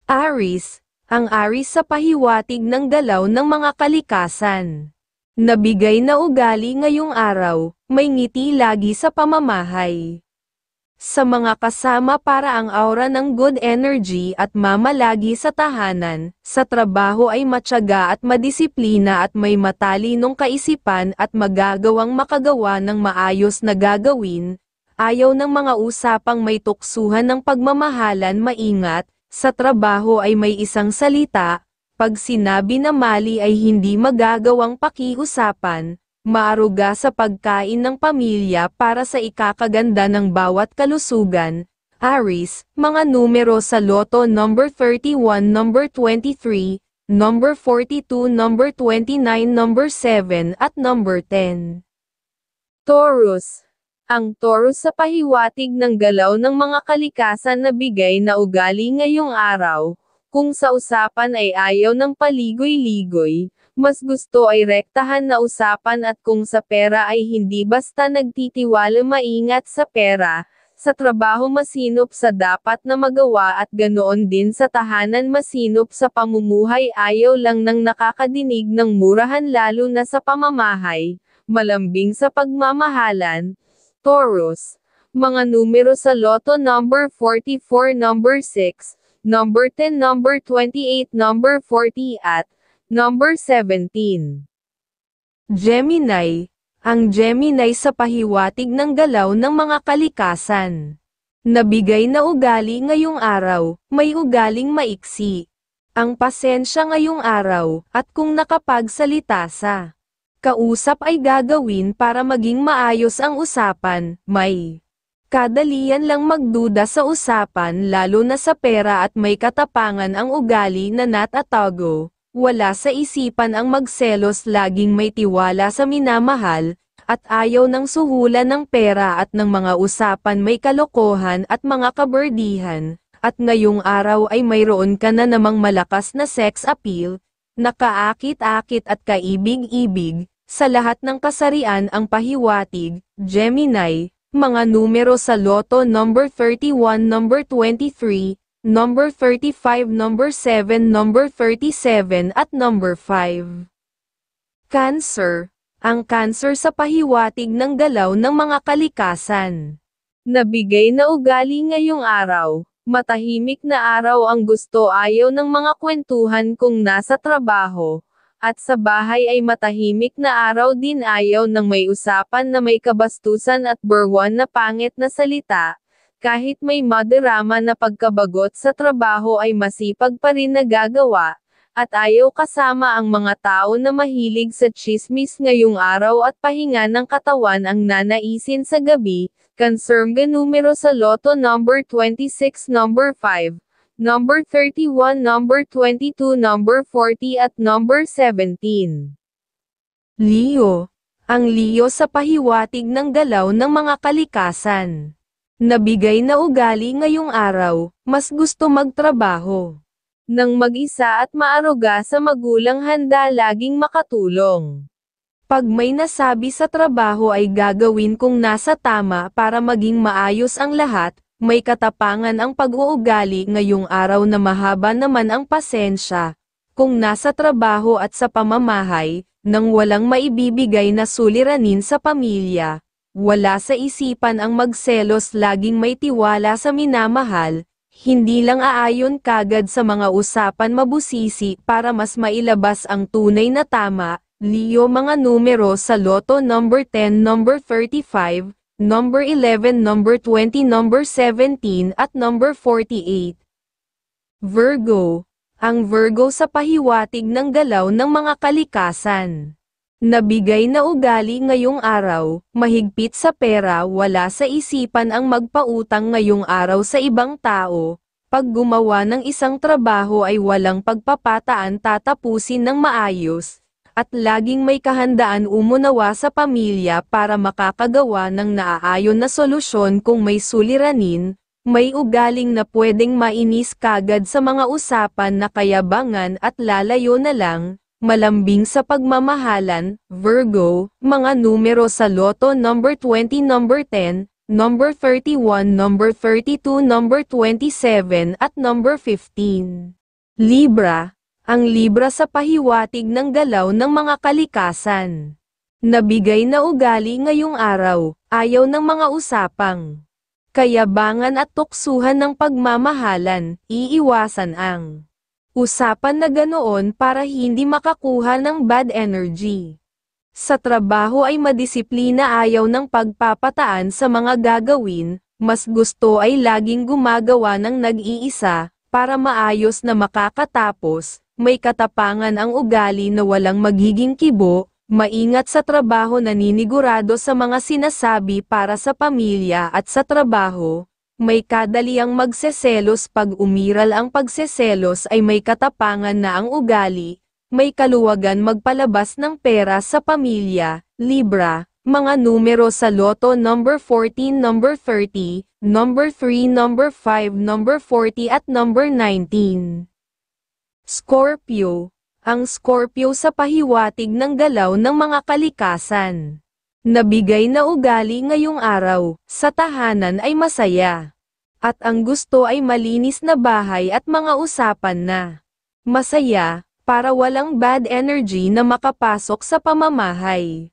Aries, ang Aries sa pahiwatig ng galaw ng mga kalikasan. Nabigay na ugali ngayong araw, may ngiti lagi sa pamamahay. Sa mga kasama para ang aura ng good energy at mamalagi sa tahanan, sa trabaho ay matyaga at madisiplina at may matalinong kaisipan at magagawang makagawa ng maayos na gagawin. Ayaw ng mga usapang may tuksuhan ng pagmamahalan, maingat. Sa trabaho ay may isang salita, pag sinabi na mali ay hindi magagawang pakiusapan, maaruga sa pagkain ng pamilya para sa ikakaganda ng bawat kalusugan. Aries, mga numero sa loto: number 31, number 23, number 42, number 29, number 7 at number 10. Taurus, ang Taurus sa pahiwatig ng galaw ng mga kalikasan na bigay na ugali ngayong araw, kung sa usapan ay ayaw ng paligoy-ligoy, mas gusto ay rektahan na usapan, at kung sa pera ay hindi basta nagtitiwala, maingat sa pera, sa trabaho masinop sa dapat na magawa at ganoon din sa tahanan masinop sa pamumuhay, ayaw lang ng nakakadinig ng murahan lalo na sa pamamahay, malambing sa pagmamahalan. Taurus, mga numero sa loto: number 44, number 6, number 10, number 28, number 40 at number 17. Gemini, ang Gemini sa pahiwatig ng galaw ng mga kalikasan. Nabigay na ugali ngayong araw, may ugaling maiksi. Ang pasensya ngayong araw, at kung nakapagsalita sa kausap ay gagawin para maging maayos ang usapan, may kadalian lang magduda sa usapan lalo na sa pera, at may katapangan ang ugali na natatago, wala sa isipan ang magselos, laging may tiwala sa minamahal, at ayaw ng suhulan ng pera at ng mga usapan may kalokohan at mga kaberdihan, at ngayong araw ay mayroon ka na namang malakas na sex appeal, nakaakit-akit at kaibig-ibig, sa lahat ng kasarian ang pahiwatig. Gemini, mga numero sa loto: number 31, number 23, number 35, number 7, number 37 at number 5. Cancer, ang Cancer sa pahiwatig ng galaw ng mga kalikasan. Nabigay na ugali ngayong araw, matahimik na araw ang gusto ayaw ng mga kwentuhan kung nasa trabaho, at sa bahay ay matahimik na araw din, ayaw ng may usapan na may kabastusan at burwan na pangit na salita, kahit may madarama na pagkabagot sa trabaho ay masipag pa rin nagagawa, at ayaw kasama ang mga tao na mahilig sa tsismis ngayong araw, at pahinga ng katawan ang nanaisin sa gabi. Conserve numero sa loto: number 26, number 5, number 31, number 22, number 40 at number 17. Leo, ang Leo sa pahiwatig ng galaw ng mga kalikasan. Nabigay na ugali ngayong araw, mas gusto magtrabaho nang mag-isa at maaruga sa magulang, handa laging makatulong. Pag may nasabi sa trabaho ay gagawin kung nasa tama para maging maayos ang lahat. May katapangan ang pag-uugali ngayong araw na mahaba naman ang pasensya, kung nasa trabaho at sa pamamahay, nang walang maibibigay na suliranin sa pamilya. Wala sa isipan ang magselos, laging may tiwala sa minamahal, hindi lang aayon kagad sa mga usapan mabusisi para mas mailabas ang tunay na tama. Leo, mga numero sa loto: number 10, number 35, number 11, number 20, number 17 at number 48. Virgo, ang Virgo sa pahiwatig ng galaw ng mga kalikasan. Nabigay na ugali ngayong araw, mahigpit sa pera, wala sa isipan ang magpautang ngayong araw sa ibang tao. Pag gumawa ng isang trabaho ay walang pagpapataan, tatapusin ng maayos, at laging may kahandaan umunawa sa pamilya para makakagawa ng naaayon na solusyon kung may suliranin. May ugaling na pwedeng mainis kagad sa mga usapan na kayabangan at lalayo na lang. Malambing sa pagmamahalan. Virgo, mga numero sa loto: number 20, number 10, number 31, number 32, number 27 at number 15. Libra, ang Libra sa pahiwatig ng galaw ng mga kalikasan. Nabigay na ugali ngayong araw, ayaw ng mga usapang kayabangan at tuksuhan ng pagmamahalan, iiwasan ang usapan na ganoon para hindi makakuha ng bad energy. Sa trabaho ay madisiplina, ayaw ng pagpapataan sa mga gagawin, mas gusto ay laging gumagawa ng nag-iisa, para maayos na makakatapos, may katapangan ang ugali na walang magiging kibo, maingat sa trabaho, naninigurado sa mga sinasabi para sa pamilya at sa trabaho, may kadaliang magseselos pag umiral ang pagseselos ay may katapangan na ang ugali, may kaluwagan magpalabas ng pera sa pamilya. Libra, mga numero sa loto: number 14, number 30, number 3, number 5, number 40 at number 19. Scorpio, ang Scorpio sa pahiwatig ng galaw ng mga kalikasan. Nabigay na ugali ngayong araw, sa tahanan ay masaya. At ang gusto ay malinis na bahay at mga usapan na masaya, para walang bad energy na makapasok sa pamamahay.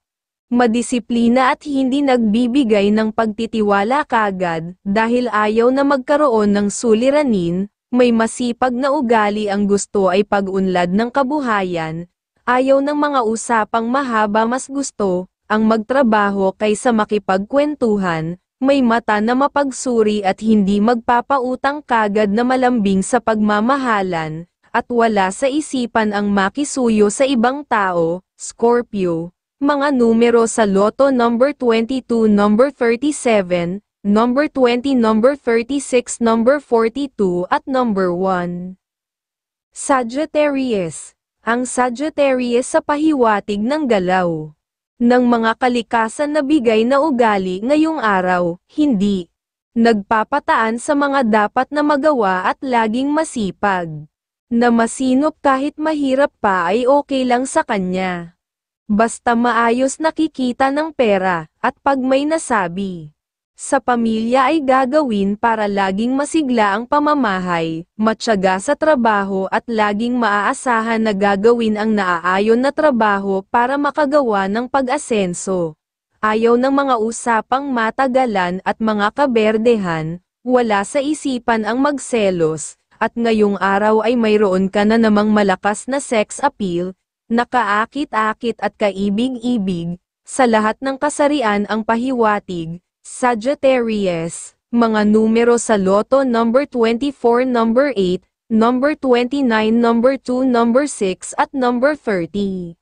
Madisiplina at hindi nagbibigay ng pagtitiwala kagad, dahil ayaw na magkaroon ng suliranin, may masipag na ugali, ang gusto ay pag-unlad ng kabuhayan, ayaw ng mga usapang mahaba, mas gusto ang magtrabaho kaysa makipagkwentuhan, may mata na mapagsuri at hindi magpapautang kagad na malambing sa pagmamahalan, at wala sa isipan ang makisuyo sa ibang tao. Scorpio, mga numero sa loto: number 22, number 37, number 20, number 36, number 42 at number 1. Sagittarius, ang Sagittarius sa pahiwatig ng galaw ng mga kalikasan. Nabigay na ugali ngayong araw, hindi nagpapataan sa mga dapat na magawa at laging masipag na masinop, kahit mahirap pa ay okay lang sa kanya. Basta maayos nakikita ng pera, at pag may nasabi sa pamilya ay gagawin para laging masigla ang pamamahay, matyaga sa trabaho at laging maaasahan na gagawin ang naaayon na trabaho para makagawa ng pag-asenso. Ayaw ng mga usapang matagalan at mga kaberdehan, wala sa isipan ang magselos, at ngayong araw ay mayroon ka na namang malakas na sex appeal, nakaakit-akit at kaibig-ibig, sa lahat ng kasarian ang pahiwatig. Sagittarius, mga numero sa loto: number 24, number 8, number 29, number 2, number 6 at number 30.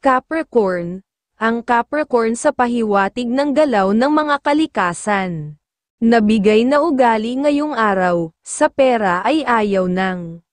Capricorn, ang Capricorn sa pahiwatig ng galaw ng mga kalikasan. Nabigay na ugali ngayong araw, sa pera ay ayaw ng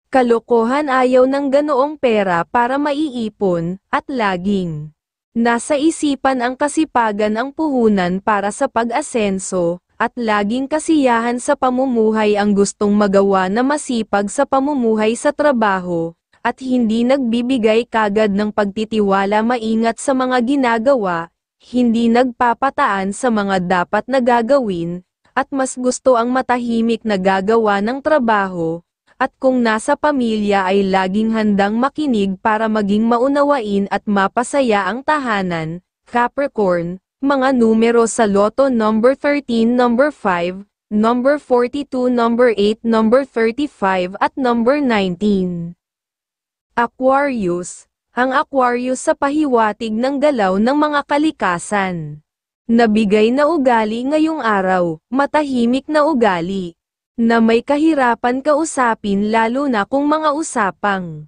kalokohan, ayaw ng ganoong pera para maiipon, at laging nasa isipan ang kasipagan, ang puhunan para sa pag-asenso, at laging kasiyahan sa pamumuhay, ang gustong magawa na masipag sa pamumuhay sa trabaho, at hindi nagbibigay kagad ng pagtitiwala, maingat sa mga ginagawa, hindi nagpapataan sa mga dapat na gagawin, at mas gusto ang matahimik na gagawa ng trabaho, at kung nasa pamilya ay laging handang makinig para maging maunawain at mapasaya ang tahanan. Capricorn, mga numero sa loto: number 13, number 5, number 42, number 8, number 35 at number 19. Aquarius, ang Aquarius sa pahiwatig ng galaw ng mga kalikasan. Nabigay na ugali ngayong araw, matahimik na ugali, na may kahirapan kausapin, lalo na kung mga usapang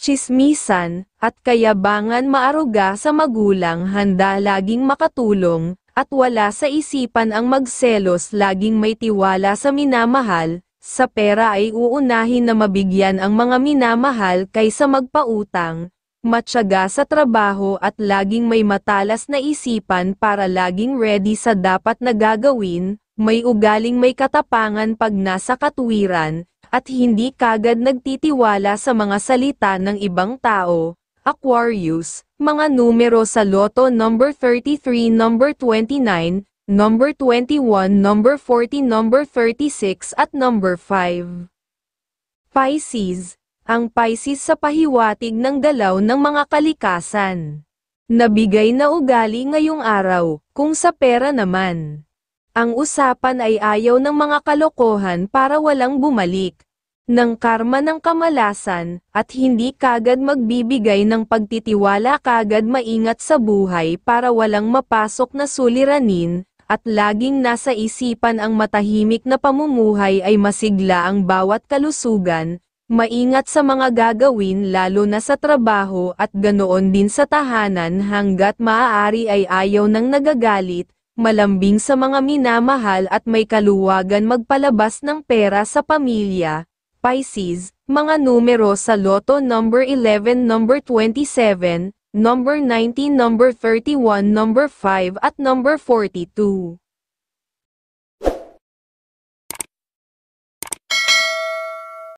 tsismisan, at kayabangan, maaruga sa magulang, handa laging makatulong, at wala sa isipan ang magselos, laging may tiwala sa minamahal. Sa pera ay uunahin na mabigyan ang mga minamahal kaysa magpautang, matyaga sa trabaho at laging may matalas na isipan para laging ready sa dapat na gagawin, may ugaling may katapangan pag nasa katuwiran, at hindi kagad nagtitiwala sa mga salita ng ibang tao. Aquarius, mga numero sa loto: number 33, number 29, number 21, number 40, number 36 at number 5. Pisces, ang Pisces sa pahiwatig ng galaw ng mga kalikasan. Nabigay na ugali ngayong araw, kung sa pera naman. Ang usapan ay ayaw ng mga kalokohan para walang bumalik ng karma ng kamalasan, at hindi kagad magbibigay ng pagtitiwala, kagad maingat sa buhay para walang mapasok na suliranin, at laging nasa isipan ang matahimik na pamumuhay ay masigla ang bawat kalusugan, maingat sa mga gagawin lalo na sa trabaho at ganoon din sa tahanan hanggat maaari ay ayaw ng nagagalit, malambing sa mga minamahal at may kaluwagan magpalabas ng pera sa pamilya. Pisces, mga numero sa Lotto: number 11, number 27, number 19, number 31, number 5 at number 42.